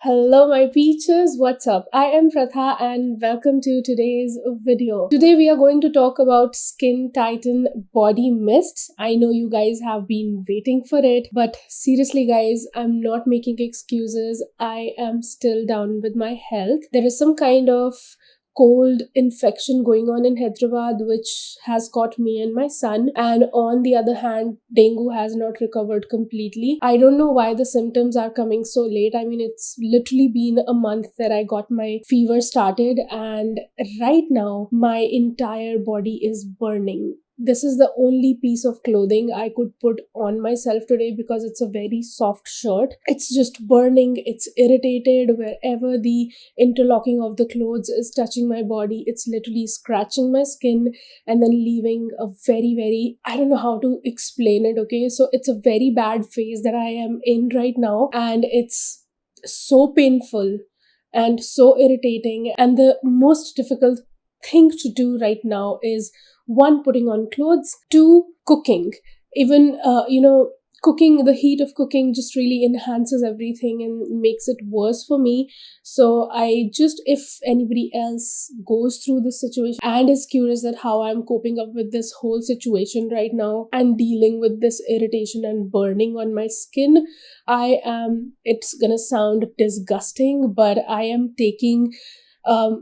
Hello my peaches, what's up? I am Pratha and welcome to today's video. Today we are going to talk about Skin Titan Body Mists. I know you guys have been waiting for it, but seriously guys, I'm not making excuses. I am still down with my health. There is some kind of cold infection going on in Hyderabad which has caught me and my son, and on the other hand dengue has not recovered completely. I don't know why the symptoms are coming so late. I mean, it's literally been a month that I got my fever started, and right now my entire body is burning. This is the only piece of clothing I could put on myself today because it's a very soft shirt. It's just burning, it's irritated wherever the interlocking of the clothes is touching my body. It's literally scratching my skin and then leaving a very, I don't know how to explain it, okay? So it's a very bad phase that I am in right now, and it's so painful and so irritating. And the most difficult thing to do right now is one, putting on clothes, two, cooking. Even cooking, the heat of cooking just really enhances everything and makes it worse for me. So I just, if anybody else goes through this situation and is curious at how I'm coping up with this whole situation right now and dealing with this irritation and burning on my skin, it's gonna sound disgusting, but I am taking I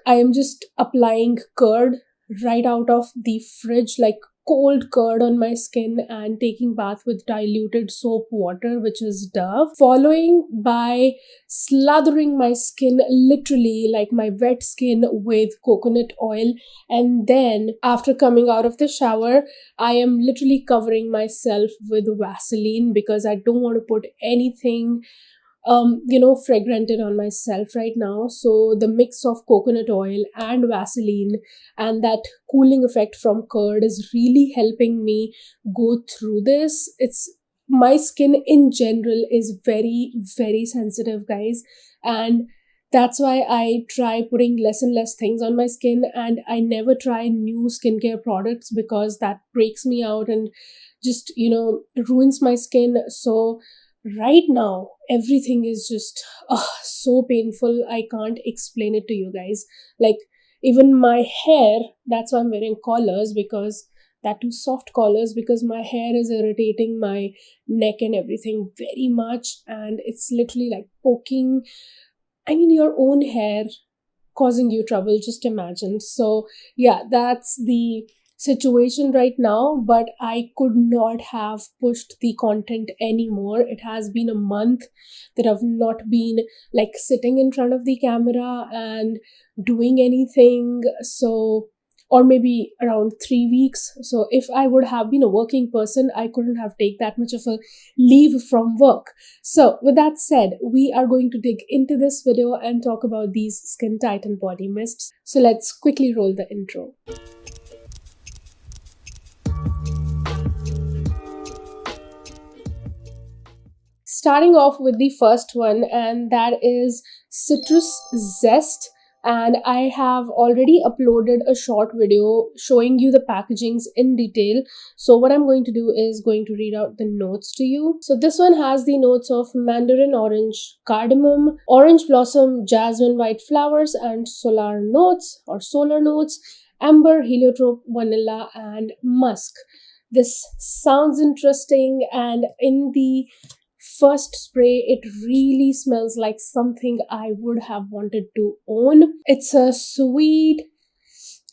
am just applying curd right out of the fridge, like cold curd on my skin, and taking bath with diluted soap water, which is Dove, following by slathering my skin, literally like my wet skin, with coconut oil. And then after coming out of the shower, I am literally covering myself with Vaseline because I don't want to put anything fragranted on myself right now. So the mix of coconut oil and Vaseline and that cooling effect from curd is really helping me go through this. It's My skin in general is very sensitive, guys, and that's why I try putting less and less things on my skin, and I never try new skincare products because that breaks me out and just ruins my skin. So right now everything is just so painful. I can't explain it to you guys. Like, even my hair, that's why I'm wearing collars, because that too soft collars, because my hair is irritating my neck and everything very much, and it's literally like poking, I mean, your own hair, causing you trouble, just imagine. So yeah, that's the situation right now, but I could not have pushed the content anymore. It has been a month that I've not been like sitting in front of the camera and doing anything. So, or maybe around 3 weeks. So if I would have been a working person, I couldn't have take that much of a leave from work. So, with that said, we are going to dig into this video and talk about these Skin Titan body mists. So, let's quickly roll the intro. Starting off with the first one, and that is Citrus Zest. And I have already uploaded a short video showing you the packagings in detail. So what I'm going to do is going to read out the notes to you. So this one has the notes of mandarin orange, cardamom, orange blossom, jasmine white flowers, and solar notes, amber, heliotrope, vanilla, and musk. This sounds interesting, and in the first spray, it really smells like something I would have wanted to own. It's a sweet,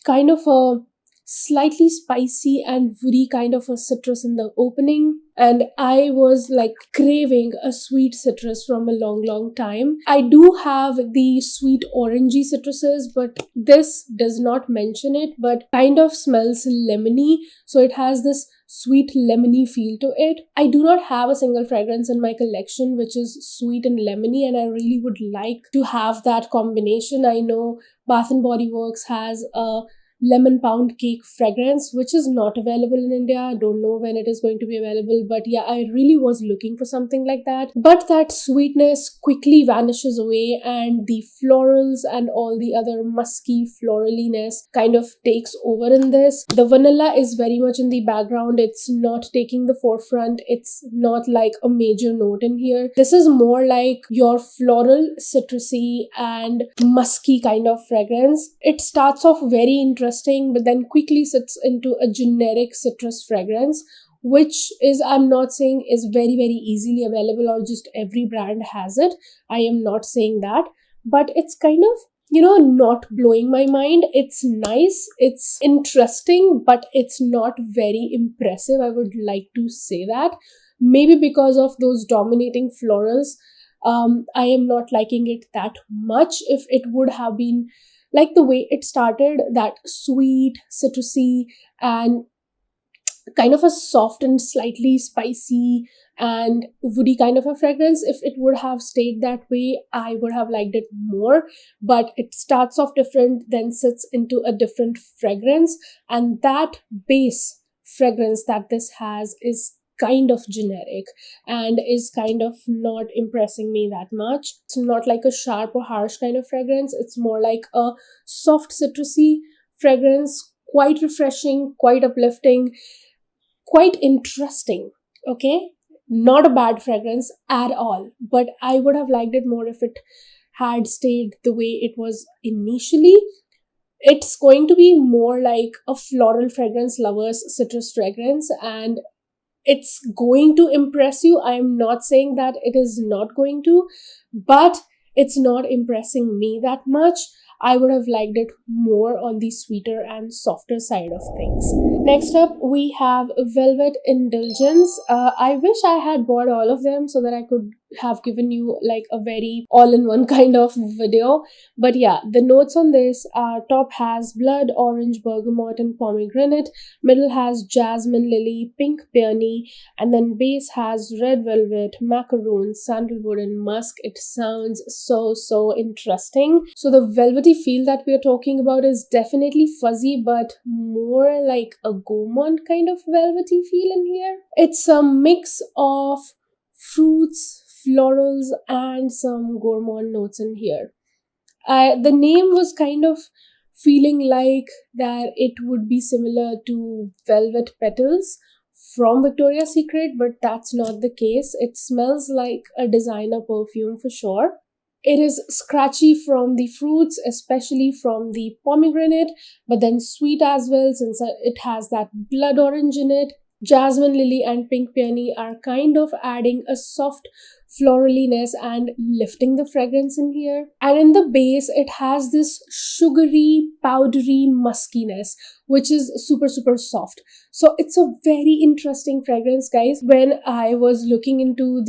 kind of a slightly spicy and woody kind of a citrus in the opening, and I was like craving a sweet citrus from a long time. I do have the sweet orangey citruses, but this does not mention it, but kind of smells lemony, so it has this sweet lemony feel to it. I do not have a single fragrance in my collection which is sweet and lemony, and I really would like to have that combination. I know Bath and Body Works has a lemon pound cake fragrance, which is not available in India. I don't know when it is going to be available, but yeah, I really was looking for something like that. But that sweetness quickly vanishes away, and the florals and all the other musky floraliness kind of takes over in this. The vanilla is very much in the background. It's not taking the forefront. It's not like a major note in here. This is more like your floral, citrusy, and musky kind of fragrance. It starts off very interesting, but then quickly sits into a generic citrus fragrance, which is, I'm not saying is very, very easily available or just every brand has it. I am not saying that, but it's kind of, not blowing my mind. It's nice, it's interesting, but it's not very impressive. I would like to say that. Maybe because of those dominating florals, I am not liking it that much. If it would have been like the way it started, that sweet, citrusy, and kind of a soft and slightly spicy and woody kind of a fragrance, if it would have stayed that way, I would have liked it more. But it starts off different, then sits into a different fragrance, and that base fragrance that this has is kind of generic and is kind of not impressing me that much. It's not like a sharp or harsh kind of fragrance. It's more like a soft citrusy fragrance, quite refreshing, quite uplifting, quite interesting. Okay, not a bad fragrance at all, but I would have liked it more if it had stayed the way it was initially. It's going to be more like a floral fragrance lover's citrus fragrance, and it's going to impress you. I am not saying that it is not going to, but it's not impressing me that much. I would have liked it more on the sweeter and softer side of things. Next up, we have Velvet Indulgence. I wish I had bought all of them so that I could have given you like a very all-in-one kind of video. But yeah, the notes on this are: top has blood, orange, bergamot, and pomegranate. Middle has jasmine, lily, pink peony, and then base has red velvet, macaroon, sandalwood, and musk. It sounds so interesting. So the velvety feel that we are talking about is definitely fuzzy, but more like a gourmand kind of velvety feel in here. It's a mix of fruits, florals, and some gourmand notes in here. The name was kind of feeling like that it would be similar to Velvet Petals from Victoria's Secret, but that's not the case. It smells like a designer perfume for sure. It is scratchy from the fruits, especially from the pomegranate, but then sweet as well since it has that blood orange in it. Jasmine, lily, and pink peony are kind of adding a soft floraliness and lifting the fragrance in here. And in the base, it has this sugary, powdery muskiness, which is super soft. So it's a very interesting fragrance, guys. When I was looking into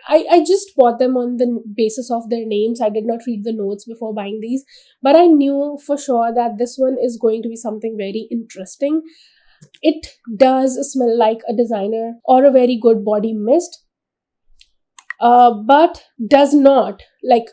I just bought them on the basis of their names. I did not read the notes before buying these, but I knew for sure that this one is going to be something very interesting. It does smell like a designer or a very good body mist, but does not, like,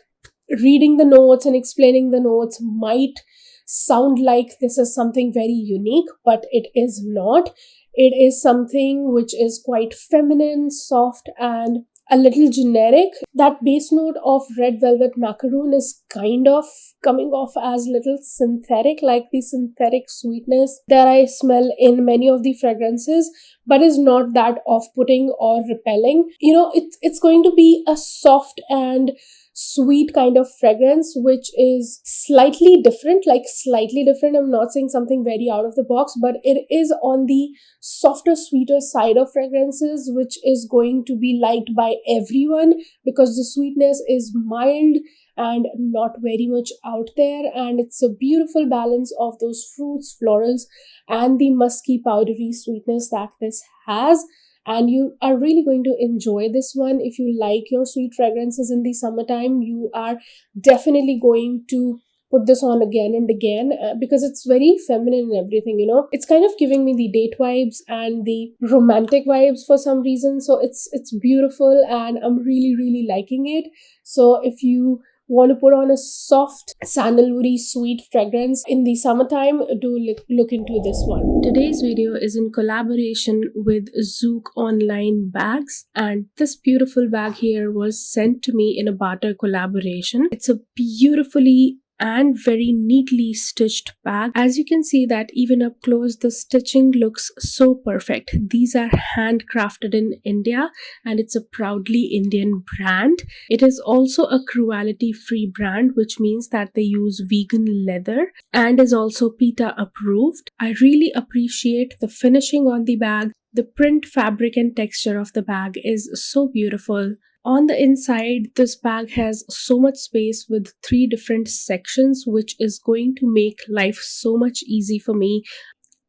reading the notes and explaining the notes might sound like this is something very unique, but it is not. It is something which is quite feminine, soft, and a little generic. That base note of red velvet macaroon is kind of coming off as little synthetic, like the synthetic sweetness that I smell in many of the fragrances, but is not that off-putting or repelling. It's going to be a soft and sweet kind of fragrance, which is slightly different. I'm not saying something very out of the box, but it is on the softer, sweeter side of fragrances, which is going to be liked by everyone because the sweetness is mild and not very much out there, and it's a beautiful balance of those fruits, florals, and the musky, powdery sweetness that this has. And you are really going to enjoy this one. If you like your sweet fragrances in the summertime, you are definitely going to put this on again and again because it's very feminine and everything. It's kind of giving me the date vibes and the romantic vibes for some reason. So it's beautiful and I'm really liking it. So if you want to put on a soft sandalwoody sweet fragrance in the summertime, do look into this one. Today's video is in collaboration with Zook Online Bags, and this beautiful bag here was sent to me in a barter collaboration. It's a beautifully and very neatly stitched bag. As you can see that even up close the stitching looks so perfect. These are handcrafted in India and it's a proudly Indian brand. It is also a cruelty free brand, which means that they use vegan leather and is also PETA approved. I really appreciate the finishing on the bag. The print, fabric and texture of the bag is so beautiful. On the inside, this bag has so much space with 3 different sections, which is going to make life so much easy for me.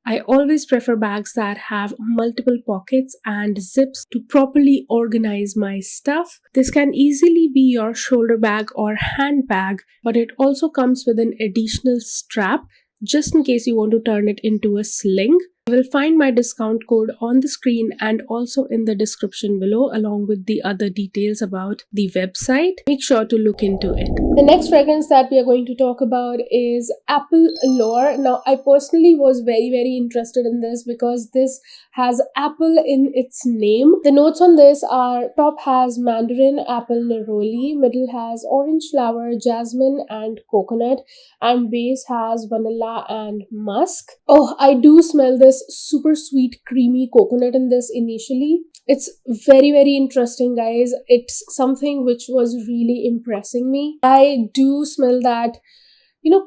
I always prefer bags that have multiple pockets and zips to properly organize my stuff. This can easily be your shoulder bag or handbag, but it also comes with an additional strap just in case you want to turn it into a sling. You will find my discount code on the screen and also in the description below, along with the other details about the website. Make sure to look into it. The next fragrance that we are going to talk about is Allure. Now, I personally was very interested in this because this has apple in its name. The notes on this are: top has mandarin, apple, neroli, middle has orange flower, jasmine and coconut, and base has vanilla and musk. Oh, I do smell this super sweet creamy coconut in this initially. It's very interesting, guys. It's something which was really impressing me. I do smell that,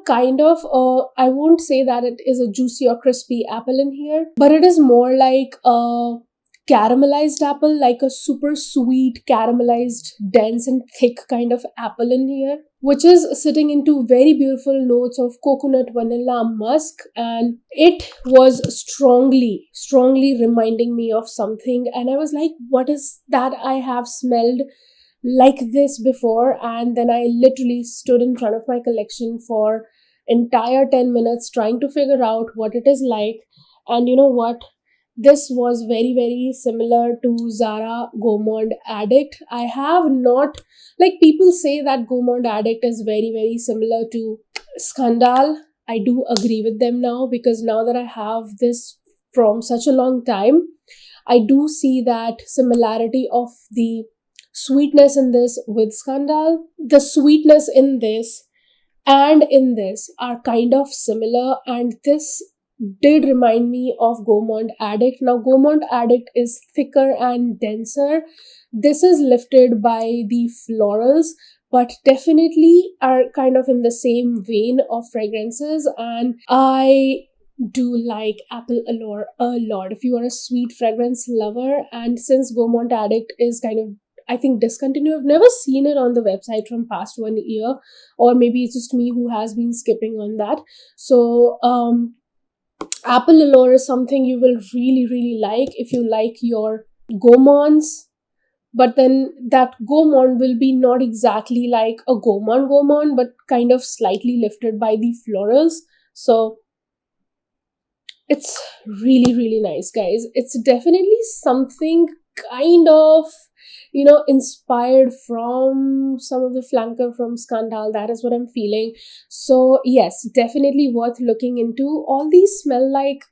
kind of, I won't say that it is a juicy or crispy apple in here, but it is more like a caramelized apple, like a super sweet caramelized dense and thick kind of apple in here, which is sitting into very beautiful notes of coconut, vanilla, musk, and it was strongly reminding me of something. And I was like, what is that I have smelled like this before? And then I literally stood in front of my collection for entire 10 minutes trying to figure out what it is like. And you know what, this was very similar to Zara Gourmand Addict. I have not, like, people say that Gourmand Addict is very similar to Scandal. I do agree with them now, because now that I have this from such a long time, I do see that similarity of the sweetness in this with Scandal. The sweetness in this and in this are kind of similar, and this did remind me of Gourmand Addict. Now, Gourmand Addict is thicker and denser. This is lifted by the florals, but definitely are kind of in the same vein of fragrances, and I do like Apple Allure a lot. If you are a sweet fragrance lover, and since Gourmand Addict is kind of, I think, discontinued, I've never seen it on the website from past 1 year, or maybe it's just me who has been skipping on that. So Apple Allure is something you will really like if you like your gourmands, but then that gourmand will be not exactly like a gourmand, but kind of slightly lifted by the florals. So it's really nice, guys. It's definitely something kind of, inspired from some of the flanker from Scandal. That is what I'm feeling. So yes, definitely worth looking into. All these smell like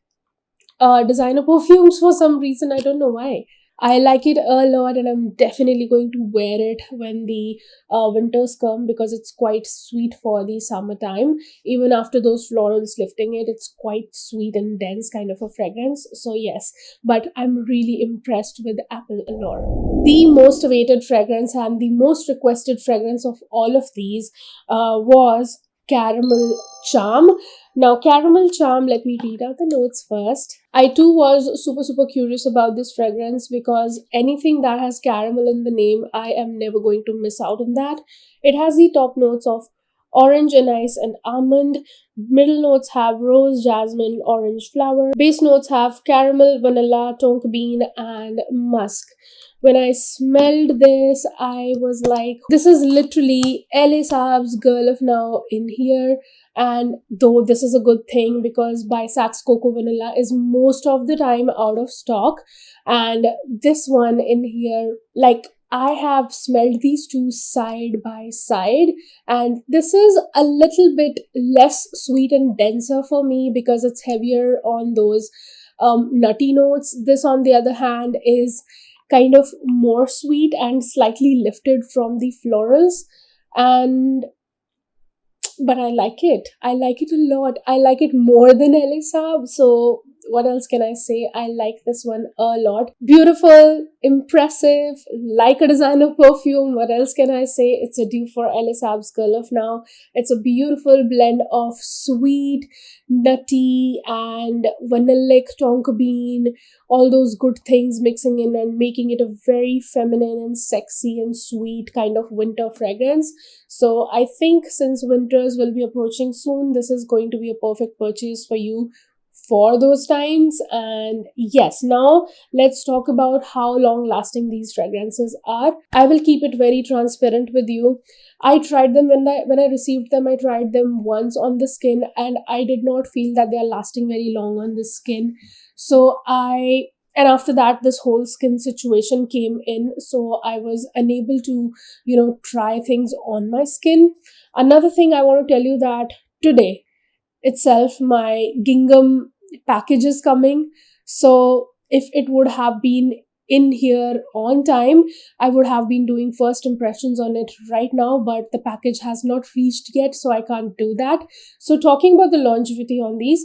designer perfumes for some reason. I don't know why. I like it a lot, and I'm definitely going to wear it when the winters come, because it's quite sweet for the summertime. Even after those florals lifting it, it's quite sweet and dense kind of a fragrance. So yes, but I'm really impressed with Apple Allure. The most awaited fragrance and the most requested fragrance of all of these was Caramel Charm. Now, Caramel Charm, let me read out the notes first. I too was super curious about this fragrance, because anything that has caramel in the name, I am never going to miss out on that. It has the top notes of orange, anise and almond. Middle notes have rose, jasmine, orange flower. Base notes have caramel, vanilla, tonka bean and musk. When I smelled this, I was like, this is literally LA Saab's Girl of Now in here. And though this is a good thing, because by Saks Coco Vanilla is most of the time out of stock, and this one in here, like, I have smelled these two side by side, and this is a little bit less sweet and denser for me because it's heavier on those nutty notes. This, on the other hand, is kind of more sweet and slightly lifted from the florals. And but I like it. I like it a lot. I like it more than Elisab. So what else can I say? I like this one a lot. Beautiful, impressive, like a designer perfume. What else can I say? It's a dupe for Elisab's Girl of Now. It's a beautiful blend of sweet, nutty, and vanillic tonka bean. All those good things mixing in and making it a very feminine and sexy and sweet kind of winter fragrance. So I think since winters will be approaching soon, this is going to be a perfect purchase for you for those times. And yes, now let's talk about how long lasting these fragrances are. I will keep it very transparent with you. I tried them when I received them. I tried them once on the skin, and I did not feel that they are lasting very long on the skin. So and after that, this whole skin situation came in, so I was unable to try things on my skin. Another thing I want to tell you, that today itself my gingham package is coming. So if it would have been in here on time, I would have been doing first impressions on it right now, but the package has not reached yet, so I can't do that. So talking about the longevity on these,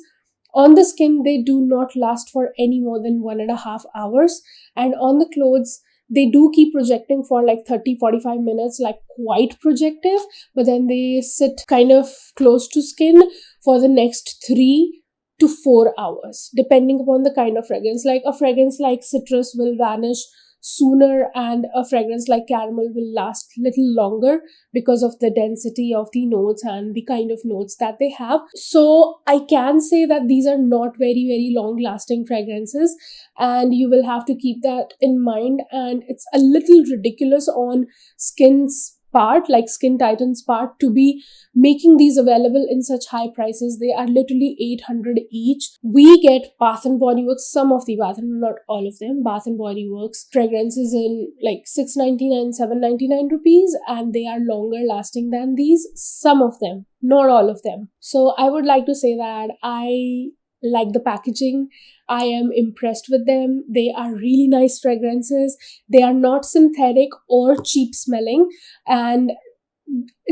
on the skin, they do not last for any more than 1.5 hours, and on the clothes, they do keep projecting for like 30-45 minutes, like quite projective, but then they sit kind of close to skin for the next 3 to 4 hours, depending upon the kind of fragrance. Like a fragrance like citrus will vanish sooner, and a fragrance like caramel will last little longer because of the density of the notes and the kind of notes that they have. So I can say that these are not very, very long lasting fragrances, and you will have to keep that in mind. And it's a little ridiculous on Skinn's part, like Skinn Titan's part, to be making these available in such high prices. They are literally 800 each. We get Bath and Body Works, some of the not all of them, Bath and Body Works fragrances in like 699, 799 rupees, and they are longer lasting than these. Some of them, not all of them. So I would like to say that I like the packaging. I am impressed with them. They are really nice fragrances. They are not synthetic or cheap smelling, and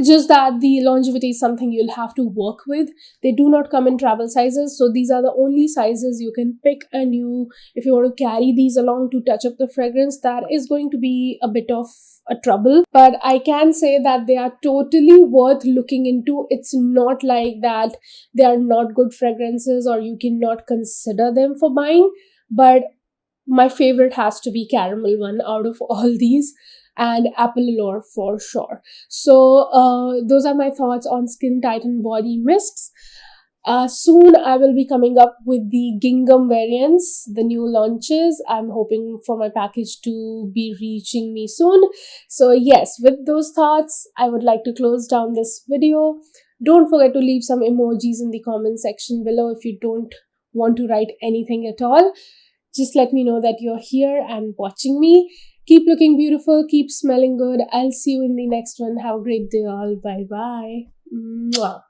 just that the longevity is something you'll have to work with. They do not come in travel sizes, so these are the only sizes you can pick, and if you want to carry these along to touch up the fragrance, that is going to be a bit of a trouble. But I can say that they are totally worth looking into. It's not like that they are not good fragrances or you cannot consider them for buying, but my favorite has to be caramel one out of all these, and apple allure for sure. So those are my thoughts on Skinn Titan body mists. Soon I will be coming up with the gingham variants, the new launches. I'm hoping for my package to be reaching me soon. So yes, with those thoughts, I would like to close down this video. Don't forget to leave some emojis in the comment section below if you don't want to write anything at all. Just let me know that you're here and watching me. Keep looking beautiful, keep smelling good. I'll see you in the next one. Have a great day all. Bye bye. Mwah.